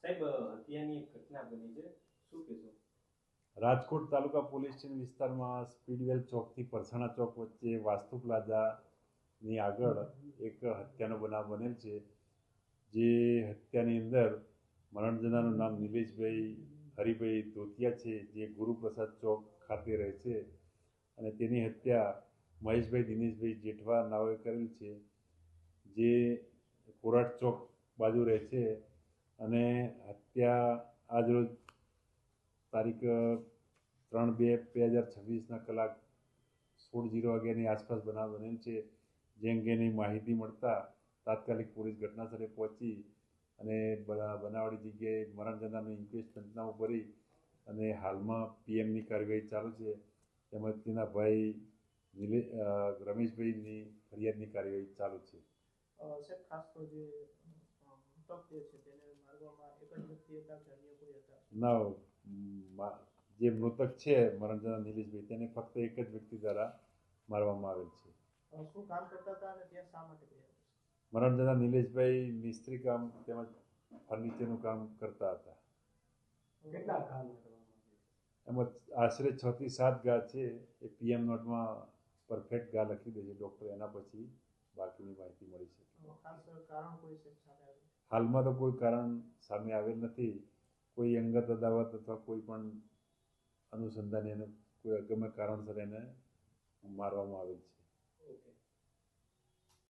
સાહેબ હત્યાની એક ઘટના બની છે, શું કહેશો? રાજકોટ તાલુકા પોલીસ સ્ટેશન વિસ્તારમાં સ્પીડવેલ ચોકથી પરસાણા ચોક વચ્ચે વાસ્તુ પ્લાઝાની આગળ એક હત્યાનો બનાવ બનેલ છે. જે હત્યાની અંદર મરણ જનારનું નામ નિલેશભાઈ હરિભાઈ ધોતિયા છે, જે ગુરુપ્રસાદ ચોક ખાતે રહે છે, અને તેની હત્યા મહેશભાઈ દિનેશભાઈ જેઠવા નાઓએ કરેલ છે, જે કોરાટ ચોક બાજુ રહે છે. અને હત્યા આજરોજ તારીખ 3/2/2026 કલાક 16:00 વાગ્યાની આસપાસ બનાવ બનેલ છે. જે અંગેની માહિતી મળતા તાત્કાલિક પોલીસ ઘટનાસ્થળે પહોંચી અને બનાવવાળી જગ્યાએ મરણ જનારનું ઇન્ક્વેસ્ટ પંચનામું ભરી અને હાલમાં પીએમની કાર્યવાહી ચાલુ છે. તેમજ તેના ભાઈ રમેશભાઈની ફરિયાદની કાર્યવાહી ચાલુ છે. સાહેબ, ખાસ તો જે મૃતક છે તેને મારવામાં એક જ વ્યક્તિ હતા કે અન્ય કોઈ હતા? ના, જે મૃતક છે મરણ જનાર નિલેશભાઈ, તેને ફક્ત એક જ વ્યક્તિ દ્વારા મારવામાં આવેલ છે. શું કામ કરતા હતા અને ત્યાં શા માટે ગયા? મરણ જનાર નિલેશભાઈ મિસ્ત્રી કામ તેમજ ફર્નિચરનું કામ કરતા હતા. કેટલા કામ કરવામાં? એમાં આશરે 6 થી 7 ઘા છે. એ પીએમ નોટમાં પરફેક્ટ ઘા લખી દે છે ડૉક્ટર, એના પછી બાકીની માહિતી મળી શકે. ખાસ કારણ કોઈ સામે આવ્યું? હાલમાં તો કોઈ કારણ સામે આવેલ નથી. કોઈ અંગત અદાવત અથવા કોઈ પણ અનુસંધાને એને કોઈ અગમ્ય કારણસર એને મારવામાં આવેલ છે. ઓકે.